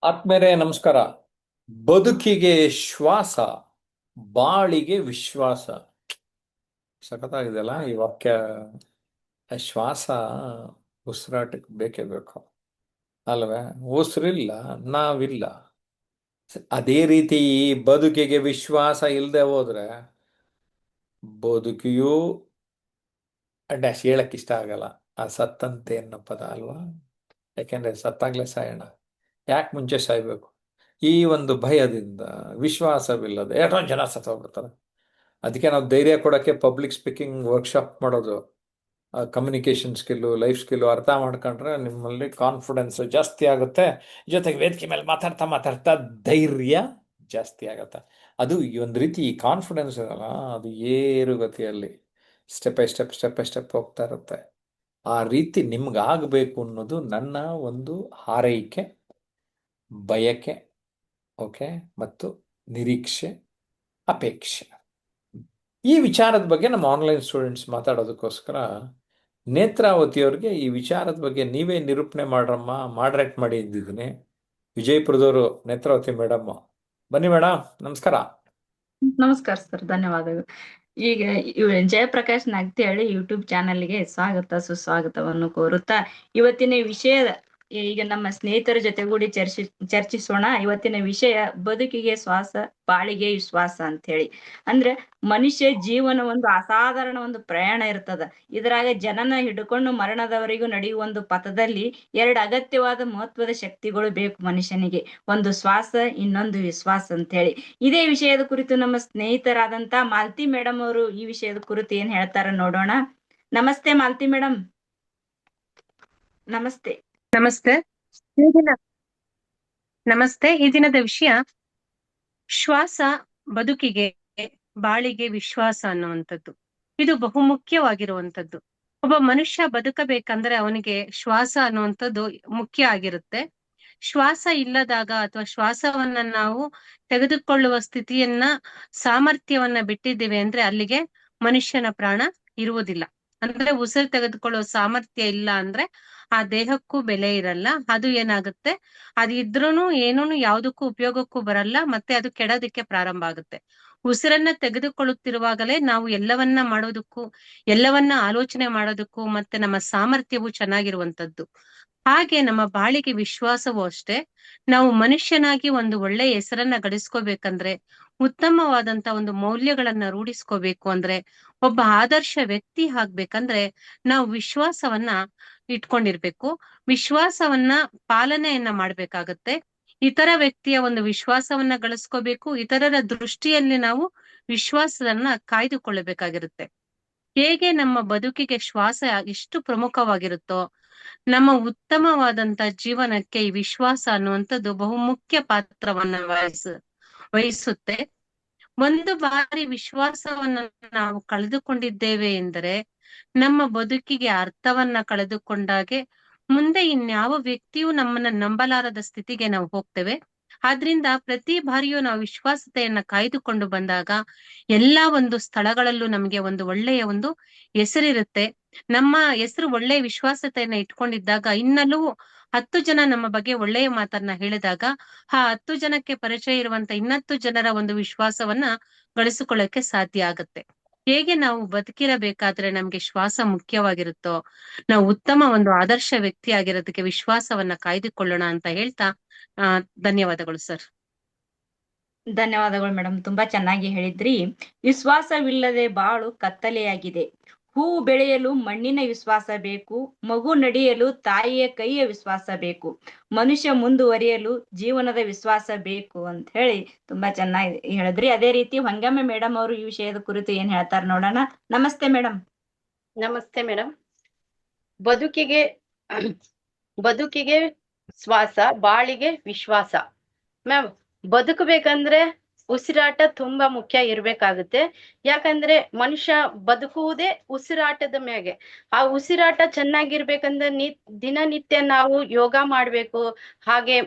ಆತ್ಮೇರೆ ನಮಸ್ಕಾರ. ಬದುಕಿಗೆ ಶ್ವಾಸ, ಬಾಳಿಗೆ ವಿಶ್ವಾಸ. ಸಖತ್ತಾಗಿದೆಯಲ್ಲ ಈ ವಾಕ್ಯ. ಶ್ವಾಸ ಉಸಿರಾಟಕ್ಕೆ ಬೇಕೇ ಬೇಕು ಅಲ್ವೇ? ಉಸಿರಿಲ್ಲ, ನಾವಿಲ್ಲ. ಅದೇ ರೀತಿ ಈ ಬದುಕಿಗೆ ವಿಶ್ವಾಸ ಇಲ್ಲದೆ ಹೋದ್ರೆ ಬದುಕಿಯೂ ಡ್ಯಾಶ್ ಹೇಳಕ್ ಇಷ್ಟ ಆಗಲ್ಲ. ಆ ಸತ್ತಂತೆ ಅನ್ನೋ ಪದ ಅಲ್ವಾ? ಯಾಕೆಂದ್ರೆ ಸತ್ತಾಗ್ಲೇ ಸಾಯೋಣ, ಯಾಕೆ ಮುಂಚೆ ಸಾಯ್ಬೇಕು? ಈ ಒಂದು ಭಯದಿಂದ, ವಿಶ್ವಾಸವಿಲ್ಲದೆ ಎಷ್ಟೊಂದು ಜನ ಸತ್ತೋಗ್ಬಿಡ್ತಾರೆ. ಅದಕ್ಕೆ ನಾವು ಧೈರ್ಯ ಕೊಡೋಕ್ಕೆ ಪಬ್ಲಿಕ್ ಸ್ಪೀಕಿಂಗ್ ವರ್ಕ್ಶಾಪ್ ಮಾಡೋದು. ಕಮ್ಯುನಿಕೇಶನ್ ಸ್ಕಿಲ್ಲು, ಲೈಫ್ ಸ್ಕಿಲ್ಲು ಅರ್ಥ ಮಾಡ್ಕೊಂಡ್ರೆ ನಿಮ್ಮಲ್ಲಿ ಕಾನ್ಫಿಡೆನ್ಸ್ ಜಾಸ್ತಿ ಆಗುತ್ತೆ. ಜೊತೆಗೆ ವೇದಿಕೆ ಮೇಲೆ ಮಾತಾಡ್ತಾ ಮಾತಾಡ್ತಾ ಧೈರ್ಯ ಜಾಸ್ತಿ ಆಗುತ್ತೆ. ಅದು ಈ ಒಂದು ರೀತಿ ಕಾನ್ಫಿಡೆನ್ಸ್ ಇದಲ್ಲ, ಅದು ಏರುಗತಿಯಲ್ಲಿ ಸ್ಟೆಪ್ ಬೈ ಸ್ಟೆಪ್ ಹೋಗ್ತಾ ಇರುತ್ತೆ. ಆ ರೀತಿ ನಿಮ್ಗಾಗಬೇಕು ಅನ್ನೋದು ನನ್ನ ಒಂದು ಹಾರೈಕೆ, ಬಯಕೆ, ಓಕೆ, ಮತ್ತು ನಿರೀಕ್ಷೆ, ಅಪೇಕ್ಷೆ. ಈ ವಿಚಾರದ ಬಗ್ಗೆ ನಮ್ಮ ಆನ್ಲೈನ್ ಸ್ಟೂಡೆಂಟ್ಸ್ ಮಾತಾಡೋದಕ್ಕೋಸ್ಕರ ನೇತ್ರಾವತಿಯವ್ರಿಗೆ ಈ ವಿಚಾರದ ಬಗ್ಗೆ ನೀವೇ ನಿರೂಪಣೆ ಮಾಡ್ರಮ್ಮ, ಮಾಡ್ರೇಟ್ ಮಾಡಿ ಇದ್ದಿದ್ದೀನಿ. ವಿಜಯಪುರದವರು ನೇತ್ರಾವತಿ ಮೇಡಮ್, ಬನ್ನಿ ಮೇಡಮ್. ನಮಸ್ಕಾರ. ನಮಸ್ಕಾರ ಸರ್, ಧನ್ಯವಾದಗಳು. ಈಗ ಜಯಪ್ರಕಾಶ್ ನಗ್ತೇಳಿ ಯೂಟ್ಯೂಬ್ ಚಾನಲ್ಗೆ ಸ್ವಾಗತ ಸುಸ್ವಾಗತವನ್ನು ಕೋರುತ್ತಾ, ಇವತ್ತಿನ ವಿಷಯ ಈಗ ನಮ್ಮ ಸ್ನೇಹಿತರ ಜೊತೆಗೂಡಿ ಚರ್ಚಿಸೋಣ. ಇವತ್ತಿನ ವಿಷಯ ಬದುಕಿಗೆ ಶ್ವಾಸ, ಬಾಳಿಗೆ ವಿಶ್ವಾಸ ಅಂತ ಹೇಳಿ. ಅಂದ್ರೆ ಮನುಷ್ಯ ಜೀವನ ಒಂದು ಅಸಾಧಾರಣ ಒಂದು ಪ್ರಯಾಣ ಇರ್ತದ. ಇದ್ರಾಗ ಜನನ ಹಿಡ್ಕೊಂಡು ಮರಣದವರೆಗೂ ನಡೆಯುವ ಒಂದು ಪಥದಲ್ಲಿ ಎರಡು ಅಗತ್ಯವಾದ ಮಹತ್ವದ ಶಕ್ತಿಗಳು ಬೇಕು ಮನುಷ್ಯನಿಗೆ. ಒಂದು ಶ್ವಾಸ, ಇನ್ನೊಂದು ವಿಶ್ವಾಸ ಅಂತ ಹೇಳಿ. ಇದೇ ವಿಷಯದ ಕುರಿತು ನಮ್ಮ ಸ್ನೇಹಿತರಾದಂತ ಮಾಲತಿ ಮೇಡಮ್ ಅವರು ಈ ವಿಷಯದ ಕುರಿತು ಏನ್ ಹೇಳ್ತಾರ ನೋಡೋಣ. ನಮಸ್ತೆ ಮಾಲತಿ ಮೇಡಮ್. ನಮಸ್ತೆ. ನಮಸ್ತೆ. ಈ ದಿನ ನಮಸ್ತೆ ಈ ದಿನದ ವಿಷಯ ಶ್ವಾಸ, ಬದುಕಿಗೆ, ಬಾಳಿಗೆ ವಿಶ್ವಾಸ ಅನ್ನುವಂಥದ್ದು. ಇದು ಬಹುಮುಖ್ಯವಾಗಿರುವಂಥದ್ದು. ಒಬ್ಬ ಮನುಷ್ಯ ಬದುಕಬೇಕಂದ್ರೆ ಅವನಿಗೆ ಶ್ವಾಸ ಅನ್ನುವಂಥದ್ದು ಮುಖ್ಯ ಆಗಿರುತ್ತೆ. ಶ್ವಾಸ ಇಲ್ಲದಾಗ ಅಥವಾ ಶ್ವಾಸವನ್ನ ನಾವು ತೆಗೆದುಕೊಳ್ಳುವ ಸ್ಥಿತಿಯನ್ನ, ಸಾಮರ್ಥ್ಯವನ್ನ ಬಿಟ್ಟಿದ್ದೇವೆ ಅಂದ್ರೆ ಅಲ್ಲಿಗೆ ಮನುಷ್ಯನ ಪ್ರಾಣ ಇರುವುದಿಲ್ಲ. ಅಂದ್ರೆ ಉಸಿರು ತೆಗೆದುಕೊಳ್ಳುವ ಸಾಮರ್ಥ್ಯ ಇಲ್ಲ ಅಂದ್ರೆ ಆ ದೇಹಕ್ಕೂ ಬೆಲೆ ಇರಲ್ಲ. ಅದು ಏನಾಗುತ್ತೆ, ಅದು ಇದ್ರೂನು ಏನೂನು ಯಾವುದಕ್ಕೂ ಉಪಯೋಗಕ್ಕೂ ಬರಲ್ಲ, ಮತ್ತೆ ಅದು ಕೆಡೋದಿಕ್ಕೆ ಪ್ರಾರಂಭ ಆಗುತ್ತೆ. ಉಸಿರನ್ನ ತೆಗೆದುಕೊಳ್ಳುತ್ತಿರುವಾಗಲೇ ನಾವು ಎಲ್ಲವನ್ನ ಮಾಡೋದಕ್ಕೂ, ಎಲ್ಲವನ್ನ ಆಲೋಚನೆ ಮಾಡೋದಕ್ಕೂ ಮತ್ತೆ ನಮ್ಮ ಸಾಮರ್ಥ್ಯವು ಚೆನ್ನಾಗಿರುವಂತದ್ದು. ಹಾಗೆ ನಮ್ಮ ಬಾಳಿಗೆ ವಿಶ್ವಾಸವೂ ಅಷ್ಟೇ. ನಾವು ಮನುಷ್ಯನಾಗಿ ಒಂದು ಒಳ್ಳೆ ಹೆಸರನ್ನ ಗಳಿಸ್ಕೋಬೇಕಂದ್ರೆ, ಉತ್ತಮವಾದಂತ ಒಂದು ಮೌಲ್ಯಗಳನ್ನ ರೂಢಿಸ್ಕೋಬೇಕು ಅಂದ್ರೆ, ಒಬ್ಬ ಆದರ್ಶ ವ್ಯಕ್ತಿ ಆಗ್ಬೇಕಂದ್ರೆ ನಾವು ವಿಶ್ವಾಸವನ್ನ ಇಟ್ಕೊಂಡಿರ್ಬೇಕು. ವಿಶ್ವಾಸವನ್ನ ಪಾಲನೆಯನ್ನ ಮಾಡ್ಬೇಕಾಗತ್ತೆ. ಇತರ ವ್ಯಕ್ತಿಯ ಒಂದು ವಿಶ್ವಾಸವನ್ನ ಗಳಿಸ್ಕೋಬೇಕು. ಇತರರ ದೃಷ್ಟಿಯಲ್ಲಿ ನಾವು ವಿಶ್ವಾಸವನ್ನ ಕಾಯ್ದುಕೊಳ್ಳಬೇಕಾಗಿರುತ್ತೆ. ಹೇಗೆ ನಮ್ಮ ಬದುಕಿಗೆ ಶ್ವಾಸ ಎಷ್ಟು ಪ್ರಮುಖವಾಗಿರುತ್ತೋ, ನಮ್ಮ ಉತ್ತಮವಾದಂತ ಜೀವನಕ್ಕೆ ಈ ವಿಶ್ವಾಸ ಅನ್ನುವಂಥದ್ದು ಬಹುಮುಖ್ಯ ಪಾತ್ರವನ್ನ ವಹಿಸುತ್ತೆ. ಒಂದು ಬಾರಿ ವಿಶ್ವಾಸವನ್ನ ನಾವು ಕಳೆದುಕೊಂಡಿದ್ದೇವೆ ಎಂದರೆ ನಮ್ಮ ಬದುಕಿಗೆ ಅರ್ಥವನ್ನ ಕಳೆದುಕೊಂಡಾಗೆ ಮುಂದೆ ಇನ್ಯಾವ ವ್ಯಕ್ತಿಯೂ ನಮ್ಮನ್ನ ನಂಬಲಾರದ ಸ್ಥಿತಿಗೆ ನಾವು ಹೋಗ್ತೇವೆ. ಆದ್ರಿಂದ ಪ್ರತಿ ಬಾರಿಯೂ ನಾವು ವಿಶ್ವಾಸತೆಯನ್ನ ಕಾಯ್ದುಕೊಂಡು ಬಂದಾಗ ಎಲ್ಲಾ ಒಂದು ಸ್ಥಳಗಳಲ್ಲೂ ನಮ್ಗೆ ಒಂದು ಒಳ್ಳೆಯ ಒಂದು ಹೆಸರಿರುತ್ತೆ. ನಮ್ಮ ಹೆಸರು ಒಳ್ಳೆಯ ವಿಶ್ವಾಸತೆಯನ್ನ ಇಟ್ಕೊಂಡಿದ್ದಾಗ ಇನ್ನಲ್ಲೂ 10 ಜನ ನಮ್ಮ ಬಗ್ಗೆ ಒಳ್ಳೆಯ ಮಾತನ್ನ ಹೇಳಿದಾಗ ಆ 10 ಜನಕ್ಕೆ ಪರಿಚಯ ಇರುವಂತ 10 ಜನರ ಒಂದು ವಿಶ್ವಾಸವನ್ನ ಗಳಿಸಿಕೊಳ್ಳಕ್ಕೆ ಸಾಧ್ಯ ಆಗುತ್ತೆ. ಹೇಗೆ ನಾವು ಬದುಕಿರಬೇಕಾದ್ರೆ ನಮ್ಗೆ ಶ್ವಾಸ ಮುಖ್ಯವಾಗಿರುತ್ತೋ, ನಾವು ಉತ್ತಮ ಒಂದು ಆದರ್ಶ ವ್ಯಕ್ತಿ ಆಗಿರೋದಕ್ಕೆ ವಿಶ್ವಾಸವನ್ನ ಕಾಯ್ದುಕೊಳ್ಳೋಣ ಅಂತ ಹೇಳ್ತಾ ಧನ್ಯವಾದಗಳು ಸರ್. ಧನ್ಯವಾದಗಳು ಮೇಡಮ್, ತುಂಬಾ ಚೆನ್ನಾಗಿ ಹೇಳಿದ್ರಿ. ವಿಶ್ವಾಸವಿಲ್ಲದೆ ಬಾಳು ಕತ್ತಲೆಯಾಗಿದೆ. ಹೂ ಬೆಳೆಯಲು ಮಣ್ಣಿನ ವಿಶ್ವಾಸ ಬೇಕು, ಮಗು ನಡೆಯಲು ತಾಯಿಯ ಕೈಯ ವಿಶ್ವಾಸ ಬೇಕು, ಮನುಷ್ಯ ಮುಂದುವರಿಯಲು ಜೀವನದ ವಿಶ್ವಾಸ ಬೇಕು ಅಂತ ಹೇಳಿ ತುಂಬಾ ಚೆನ್ನಾಗಿ ಹೇಳಿದ್ರಿ. ಅದೇ ರೀತಿ ಹೊಂಗಮ್ಮ ಮೇಡಮ್ ಅವರು ಈ ವಿಷಯದ ಕುರಿತು ಏನ್ ಹೇಳ್ತಾರ ನೋಡೋಣ. ನಮಸ್ತೆ ಮೇಡಮ್. ನಮಸ್ತೆ ಮೇಡಮ್. ಬದುಕಿಗೆ ಬದುಕಿಗೆ ಶ್ವಾಸ, ಬಾಳಿಗೆ ವಿಶ್ವಾಸ. ಮ್ಯಾಮ್, ಬದುಕಬೇಕಂದ್ರೆ ಉಸಿರಾಟ ತುಂಬಾ ಮುಖ್ಯ ಇರ್ಬೇಕಾಗುತ್ತೆ. ಯಾಕಂದ್ರೆ ಮನುಷ್ಯ ಬದುಕುವುದೇ ಉಸಿರಾಟದ ಮ್ಯಾಗೆ. ಆ ಉಸಿರಾಟ ಚೆನ್ನಾಗಿರ್ಬೇಕಂದ್ರೆ ದಿನನಿತ್ಯ ನಾವು ಯೋಗ ಮಾಡ್ಬೇಕು, ಹಾಗೆ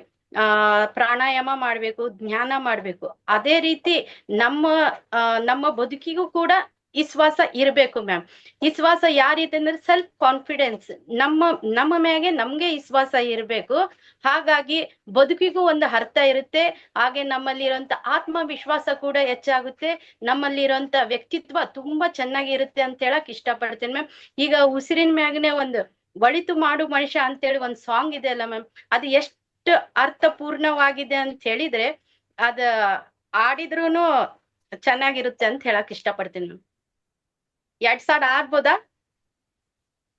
ಪ್ರಾಣಾಯಾಮ ಮಾಡ್ಬೇಕು, ಧ್ಯಾನ ಮಾಡ್ಬೇಕು. ಅದೇ ರೀತಿ ನಮ್ಮ ನಮ್ಮ ಬದುಕಿಗೂ ಕೂಡ ವಿಶ್ವಾಸ ಇರ್ಬೇಕು ಮ್ಯಾಮ್. ವಿಶ್ವಾಸ ಯಾವ ರೀತಿ ಅಂದ್ರೆ ಸೆಲ್ಫ್ ಕಾನ್ಫಿಡೆನ್ಸ್, ನಮ್ಮ ಮ್ಯಾಗೆ ನಮ್ಗೆ ವಿಶ್ವಾಸ ಇರ್ಬೇಕು. ಹಾಗಾಗಿ ಬದುಕಿಗೂ ಒಂದು ಅರ್ಥ ಇರುತ್ತೆ. ಹಾಗೆ ನಮ್ಮಲ್ಲಿರುವಂತ ಆತ್ಮವಿಶ್ವಾಸ ಕೂಡ ಹೆಚ್ಚಾಗುತ್ತೆ. ನಮ್ಮಲ್ಲಿರುವಂತ ವ್ಯಕ್ತಿತ್ವ ತುಂಬಾ ಚೆನ್ನಾಗಿರುತ್ತೆ ಅಂತ ಹೇಳಕ್ ಇಷ್ಟಪಡ್ತೇನೆ ಮ್ಯಾಮ್. ಈಗ ಉಸಿರಿನ ಮ್ಯಾಗನೆ ಒಂದು ಒಳಿತು ಮಾಡು ಮನುಷ್ಯ ಅಂತೇಳಿ ಒಂದ್ ಸಾಂಗ್ ಇದೆ ಅಲ್ಲ ಮ್ಯಾಮ್, ಅದು ಎಷ್ಟು ಅರ್ಥಪೂರ್ಣವಾಗಿದೆ ಅಂತ ಹೇಳಿದ್ರೆ ಅದ ಆಡಿದ್ರುನು ಚೆನ್ನಾಗಿರುತ್ತೆ ಅಂತ ಹೇಳಕ್ ಇಷ್ಟಪಡ್ತೀನಿ ಮ್ಯಾಮ್. 2 ಸಾಲ ಆಗ್ಬೋದಾ?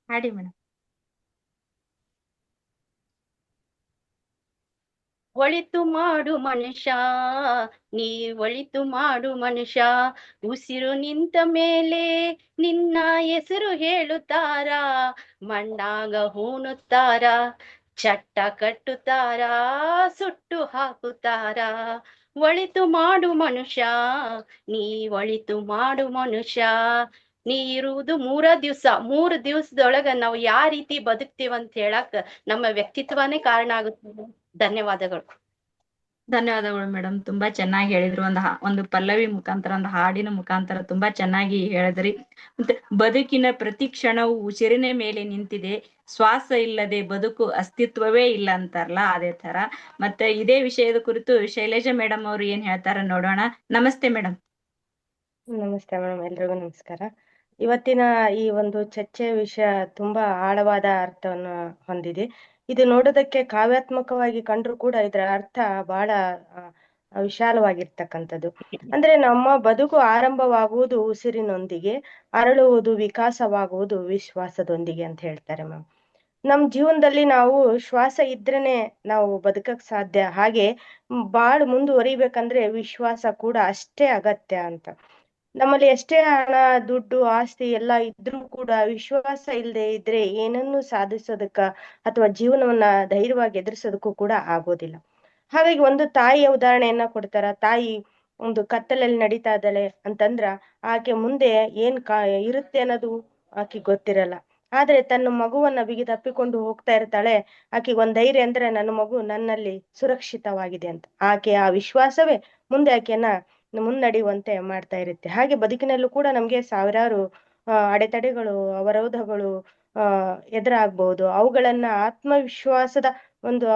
ಹಾಡಿ ಮೇಡಮ್. ಒಳಿತು ಮಾಡು ಮನುಷ್ಯ, ನೀ ಒಳಿತು ಮಾಡು ಮನುಷ್ಯ, ಉಸಿರು ನಿಂತ ಮೇಲೆ ನಿನ್ನ ಹೆಸರು ಹೇಳುತ್ತಾರ, ಮಣ್ಣಾಗ ಹೂಣುತ್ತಾರ, ಚಟ್ಟ ಕಟ್ಟುತ್ತಾರ, ಸುಟ್ಟು ಹಾಕುತ್ತಾರ. ಒಳಿತು ಮಾಡು ಮನುಷ್ಯ, ನೀ ಒಳಿತು ಮಾಡು ಮನುಷ್ಯ. ನೀ ಇರುವುದು 3 ದಿವಸದೊಳಗ ನಾವು ಯಾವ ರೀತಿ ಬದುಕ್ತೀವಂತ ಹೇಳಕ್ ನಮ್ಮ ವ್ಯಕ್ತಿತ್ವನೇ ಕಾರಣ ಆಗುತ್ತೆ. ಧನ್ಯವಾದಗಳು. ಧನ್ಯವಾದಗಳು ಮೇಡಮ್, ತುಂಬಾ ಚೆನ್ನಾಗಿ ಹೇಳಿದ್ರು. ಒಂದು ಪಲ್ಲವಿ ಮುಖಾಂತರ, ಒಂದು ಹಾಡಿನ ಮುಖಾಂತರ ತುಂಬಾ ಚೆನ್ನಾಗಿ ಹೇಳಿದ್ರಿ. ಮತ್ತೆ ಬದುಕಿನ ಪ್ರತಿ ಕ್ಷಣವು ಉಸಿರಿನ ಮೇಲೆ ನಿಂತಿದೆ, ಶ್ವಾಸ ಇಲ್ಲದೆ ಬದುಕು ಅಸ್ತಿತ್ವವೇ ಇಲ್ಲ ಅಂತಾರಲ್ಲ, ಅದೇ ತರ. ಮತ್ತೆ ಇದೇ ವಿಷಯದ ಕುರಿತು ಶೈಲೇಜಾ ಮೇಡಮ್ ಅವರು ಏನ್ ಹೇಳ್ತಾರ ನೋಡೋಣ. ನಮಸ್ತೆ ಮೇಡಮ್. ನಮಸ್ತೆ ಮೇಡಮ್, ಎಲ್ರಿಗೂ ನಮಸ್ಕಾರ. ಇವತ್ತಿನ ಈ ಒಂದು ಚರ್ಚೆಯ ವಿಷಯ ತುಂಬಾ ಆಳವಾದ ಅರ್ಥವನ್ನು ಹೊಂದಿದೆ. ಇದು ನೋಡೋದಕ್ಕೆ ಕಾವ್ಯಾತ್ಮಕವಾಗಿ ಕಂಡ್ರು ಕೂಡ ಇದರ ಅರ್ಥ ಬಹಳ ವಿಶಾಲವಾಗಿರ್ತಕ್ಕಂಥದ್ದು. ಅಂದ್ರೆ ನಮ್ಮ ಬದುಕು ಆರಂಭವಾಗುವುದು ಉಸಿರಿನೊಂದಿಗೆ, ಅರಳುವುದು ವಿಕಾಸವಾಗುವುದು ವಿಶ್ವಾಸದೊಂದಿಗೆ ಅಂತ ಹೇಳ್ತಾರೆ ಮ್ಯಾಮ್. ನಮ್ ಜೀವನದಲ್ಲಿ ನಾವು ಶ್ವಾಸ ಇದ್ರೇನೆ ನಾವು ಬದುಕಕ್ ಸಾಧ್ಯ. ಹಾಗೆ ಬಾಳ್ ಮುಂದುವರಿಬೇಕಂದ್ರೆ ವಿಶ್ವಾಸ ಕೂಡ ಅಷ್ಟೇ ಅಗತ್ಯ ಅಂತ. ನಮ್ಮಲ್ಲಿ ಎಷ್ಟೇ ಹಣ, ದುಡ್ಡು, ಆಸ್ತಿ ಎಲ್ಲ ಇದ್ರೂ ಕೂಡ ವಿಶ್ವಾಸ ಇಲ್ಲದೆ ಇದ್ರೆ ಏನನ್ನು ಸಾಧಿಸೋದಕ್ಕ ಅಥವಾ ಜೀವನವನ್ನ ಧೈರ್ಯವಾಗಿ ಎದುರಿಸೋದಕ್ಕೂ ಕೂಡ ಆಗೋದಿಲ್ಲ. ಹಾಗಾಗಿ ಒಂದು ತಾಯಿಯ ಉದಾಹರಣೆಯನ್ನ ಕೊಡ್ತಾರ. ತಾಯಿ ಒಂದು ಕತ್ತಲಲ್ಲಿ ನಡೀತಾ ಇದ್ದಾಳೆ ಅಂತಂದ್ರ ಆಕೆ ಮುಂದೆ ಏನ್ ಇರುತ್ತೆ ಅನ್ನೋದು ಆಕೆ ಗೊತ್ತಿರಲ್ಲ. ಆದ್ರೆ ತನ್ನ ಮಗುವನ್ನ ಬಿಗಿದಪ್ಪಿಕೊಂಡು ಹೋಗ್ತಾ ಇರ್ತಾಳೆ. ಆಕೆಗೆ ಒಂದ್ ಧೈರ್ಯ ಅಂದ್ರೆ ನನ್ನ ಮಗು ನನ್ನಲ್ಲಿ ಸುರಕ್ಷಿತವಾಗಿದೆ ಅಂತ. ಆಕೆ ಆ ವಿಶ್ವಾಸವೇ ಮುಂದೆ ಆಕೆಯನ್ನ ಮುನ್ನಡೆಯುವಂತೆ ಮಾಡ್ತಾ ಇರುತ್ತೆ. ಹಾಗೆ ಬದುಕಿನಲ್ಲೂ ಕೂಡ ನಮ್ಗೆ ಸಾವಿರಾರು ಅಡೆತಡೆಗಳು, ಅವರೋಧಗಳು ಎದುರಾಗ್ಬಹುದು. ಅವುಗಳನ್ನ ಆತ್ಮವಿಶ್ವಾಸದ ಒಂದು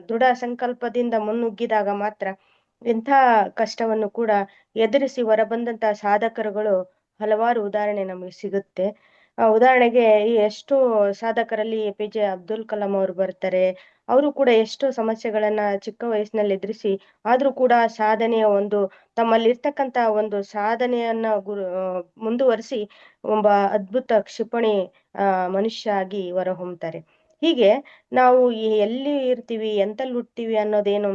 ದೃಢ ಸಂಕಲ್ಪದಿಂದ ಮುನ್ನುಗ್ಗಿದಾಗ ಮಾತ್ರ ಇಂಥ ಕಷ್ಟವನ್ನು ಕೂಡ ಎದುರಿಸಿ ಹೊರಬಂದಂತ ಸಾಧಕರುಗಳು ಹಲವಾರು ಉದಾಹರಣೆ ನಮಗೆ ಸಿಗುತ್ತೆ. ಉದಾಹರಣೆಗೆ ಎಷ್ಟೋ ಸಾಧಕರಲ್ಲಿ APJ ಅಬ್ದುಲ್ ಕಲಾಂ ಅವರು ಬರ್ತಾರೆ. ಅವರು ಕೂಡ ಎಷ್ಟೋ ಸಮಸ್ಯೆಗಳನ್ನ ಚಿಕ್ಕ ವಯಸ್ಸಿನಲ್ಲಿ ಎದುರಿಸಿ ಆದ್ರೂ ಕೂಡ ಸಾಧನೆಯ ಒಂದು ತಮ್ಮಲ್ಲಿರ್ತಕ್ಕಂತ ಒಂದು ಸಾಧನೆಯನ್ನ ಮುಂದುವರಿಸಿ ಒಬ್ಬ ಅದ್ಭುತ ಕ್ಷಿಪಣಿ ಮನುಷ್ಯ ಆಗಿ ಹೊರಹೊಮ್ತಾರೆ. ಹೀಗೆ ನಾವು ಎಲ್ಲಿ ಇರ್ತೀವಿ, ಎಂತಲ್ಲಿ ಹುಟ್ತೀವಿ ಅನ್ನೋದೇನು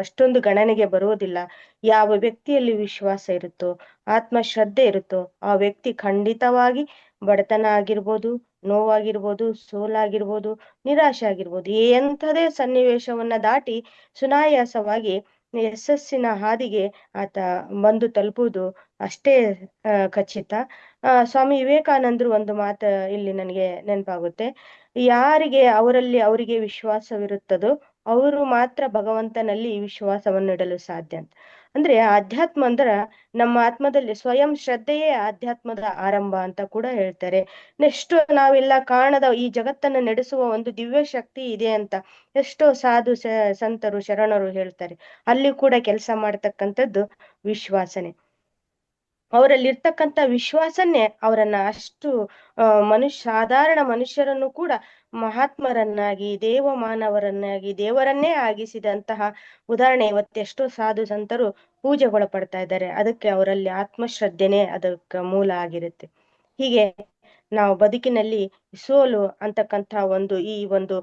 ಅಷ್ಟೊಂದು ಗಣನೆಗೆ ಬರೋದಿಲ್ಲ. ಯಾವ ವ್ಯಕ್ತಿಯಲ್ಲಿ ವಿಶ್ವಾಸ ಇರುತ್ತೋ, ಆತ್ಮಶ್ರದ್ಧೆ ಇರುತ್ತೋ ಆ ವ್ಯಕ್ತಿ ಖಂಡಿತವಾಗಿ ಬಡತನ ಆಗಿರ್ಬೋದು, ನೋವಾಗಿರ್ಬೋದು, ಸೋಲಾಗಿರ್ಬೋದು, ನಿರಾಶೆ ಆಗಿರ್ಬೋದು, ಎಂಥದೇ ಸನ್ನಿವೇಶವನ್ನ ದಾಟಿ ಸುನಾಯಾಸವಾಗಿ ಯಶಸ್ಸಿನ ಹಾದಿಗೆ ಆತ ಬಂದು ತಲುಪುವುದು ಅಷ್ಟೇ ಖಚಿತ. ಸ್ವಾಮಿ ವಿವೇಕಾನಂದರು ಒಂದು ಮಾತು ಇಲ್ಲಿ ನನಗೆ ನೆನಪಾಗುತ್ತೆ. ಯಾರಿಗೆ ಅವರಿಗೆ ವಿಶ್ವಾಸವಿರುತ್ತದೋ ಅವರು ಮಾತ್ರ ಭಗವಂತನಲ್ಲಿ ವಿಶ್ವಾಸವನ್ನಿಡಲು ಸಾಧ್ಯ ಅಂತ. ಅಂದ್ರೆ ಆಧ್ಯಾತ್ಮ ಅಂದ್ರ ನಮ್ಮ ಆತ್ಮದಲ್ಲಿ ಸ್ವಯಂ ಶ್ರದ್ಧೆಯೇ ಆಧ್ಯಾತ್ಮದ ಆರಂಭ ಅಂತ ಕೂಡ ಹೇಳ್ತಾರೆ. ನೆಕ್ಸ್ಟ್ ನಾವೆಲ್ಲ ಕಾಣದ ಈ ಜಗತ್ತನ್ನ ನಡೆಸುವ ಒಂದು ದಿವ್ಯ ಶಕ್ತಿ ಇದೆ ಅಂತ ಎಷ್ಟೋ ಸಾಧು ಸಂತರು ಶರಣರು ಹೇಳ್ತಾರೆ. ಅಲ್ಲಿ ಕೂಡ ಕೆಲಸ ಮಾಡ್ತಕ್ಕಂಥದ್ದು ವಿಶ್ವಾಸನೆ. ಅವರಲ್ಲಿರ್ತಕ್ಕಂಥ ವಿಶ್ವಾಸನ್ನೇ ಅವರನ್ನ ಅಷ್ಟು ಸಾಧಾರಣ ಮನುಷ್ಯರನ್ನು ಕೂಡ ಮಹಾತ್ಮರನ್ನಾಗಿ, ದೇವಮಾನವರನ್ನಾಗಿ, ದೇವರನ್ನೇ ಆಗಿಸಿದಂತಹ ಉದಾಹರಣೆ ಇವತ್ತೆಷ್ಟೋ ಸಾಧು ಸಂತರು ಪೂಜೆಗೊಳಪಡ್ತಾ ಇದ್ದಾರೆ. ಅದಕ್ಕೆ ಅವರಲ್ಲಿ ಆತ್ಮಶ್ರದ್ಧೆನೇ ಅದಕ್ಕೆ ಮೂಲ ಆಗಿರುತ್ತೆ. ಹೀಗೆ ನಾವು ಬದುಕಿನಲ್ಲಿ ಸೋಲು ಅಂತಕ್ಕಂಥ ಈ ಒಂದು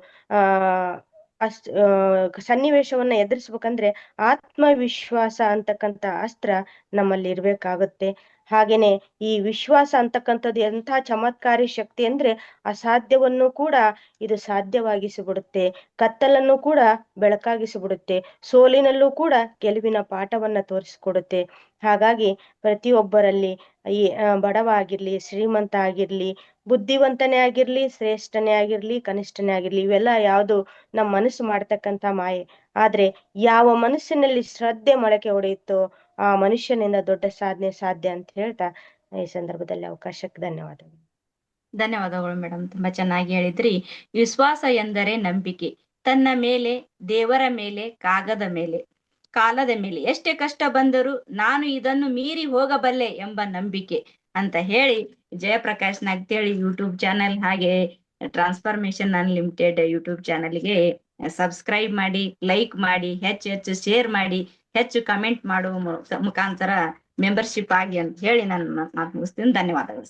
ಸನ್ನಿವೇಶವನ್ನ ಎದುರಿಸ್ಬೇಕಂದ್ರೆ ಆತ್ಮವಿಶ್ವಾಸ ಅಂತಕ್ಕಂಥ ಅಸ್ತ್ರ ನಮ್ಮಲ್ಲಿ ಇರ್ಬೇಕಾಗುತ್ತೆ. ಹಾಗೇನೆ ಈ ವಿಶ್ವಾಸ ಅಂತಕ್ಕಂಥದ್ದು ಎಂಥ ಚಮತ್ಕಾರಿ ಶಕ್ತಿ ಅಂದ್ರೆ ಅಸಾಧ್ಯವನ್ನು ಕೂಡ ಇದು ಸಾಧ್ಯವಾಗಿಸಿಬಿಡುತ್ತೆ, ಕತ್ತಲನ್ನು ಕೂಡ ಬೆಳಕಾಗಿಸಿಬಿಡುತ್ತೆ, ಸೋಲಿನಲ್ಲೂ ಕೂಡ ಗೆಲುವಿನ ಪಾಠವನ್ನ ತೋರಿಸಿಕೊಡುತ್ತೆ. ಹಾಗಾಗಿ ಪ್ರತಿಯೊಬ್ಬರಲ್ಲಿ ಈ ಬಡವ ಆಗಿರ್ಲಿ, ಶ್ರೀಮಂತ ಆಗಿರ್ಲಿ, ಬುದ್ಧಿವಂತನೇ ಆಗಿರ್ಲಿ, ಶ್ರೇಷ್ಠನೇ ಆಗಿರ್ಲಿ, ಕನಿಷ್ಠನೇ ಆಗಿರ್ಲಿ, ಇವೆಲ್ಲ ಯಾವುದು ನಮ್ಮ ಮನಸ್ಸು ಮಾಡ್ತಕ್ಕಂಥ ಮಾಯೆ. ಆದ್ರೆ ಯಾವ ಮನಸ್ಸಿನಲ್ಲಿ ಶ್ರದ್ಧೆ ಮೊಳಕೆ ಹೊಡೆಯುತ್ತೋ ಆ ಮನುಷ್ಯನಿಂದ ದೊಡ್ಡ ಸಾಧನೆ ಸಾಧ್ಯ ಅಂತ ಹೇಳ್ತಾ ಈ ಸಂದರ್ಭದಲ್ಲಿ ಅವಕಾಶಕ್ಕೆ ಧನ್ಯವಾದಗಳು. ಧನ್ಯವಾದಗಳು ಮೇಡಮ್, ತುಂಬಾ ಚೆನ್ನಾಗಿ ಹೇಳಿದ್ರಿ. ವಿಶ್ವಾಸ ಎಂದರೆ ನಂಬಿಕೆ, ತನ್ನ ಮೇಲೆ, ದೇವರ ಮೇಲೆ, ಕಾಲದ ಮೇಲೆ ಎಷ್ಟೇ ಕಷ್ಟ ಬಂದರೂ ನಾನು ಇದನ್ನು ಮೀರಿ ಹೋಗಬಲ್ಲೆ ಎಂಬ ನಂಬಿಕೆ ಅಂತ ಹೇಳಿ ಜಯಪ್ರಕಾಶ್ ನಗ್ತೇಳಿ ಯೂಟ್ಯೂಬ್ ಚಾನಲ್ ಹಾಗೆ ಟ್ರಾನ್ಸ್ಫಾರ್ಮೇಶನ್ ಅನ್ಲಿಮಿಟೆಡ್ ಯೂಟ್ಯೂಬ್ ಚಾನಲ್ಗೆ ಸಬ್ಸ್ಕ್ರೈಬ್ ಮಾಡಿ, ಲೈಕ್ ಮಾಡಿ, ಹೆಚ್ಚು ಶೇರ್ ಮಾಡಿ, ಹೆಚ್ಚು ಕಮೆಂಟ್ ಮಾಡುವ ಮುಖಾಂತರ ಮೆಂಬರ್ಶಿಪ್ ಆಗಿ ಅಂತ ಹೇಳಿ ನಾನು ಮಾತು ಮುಗಿಸ್ತೀನಿ. ಧನ್ಯವಾದಗಳು.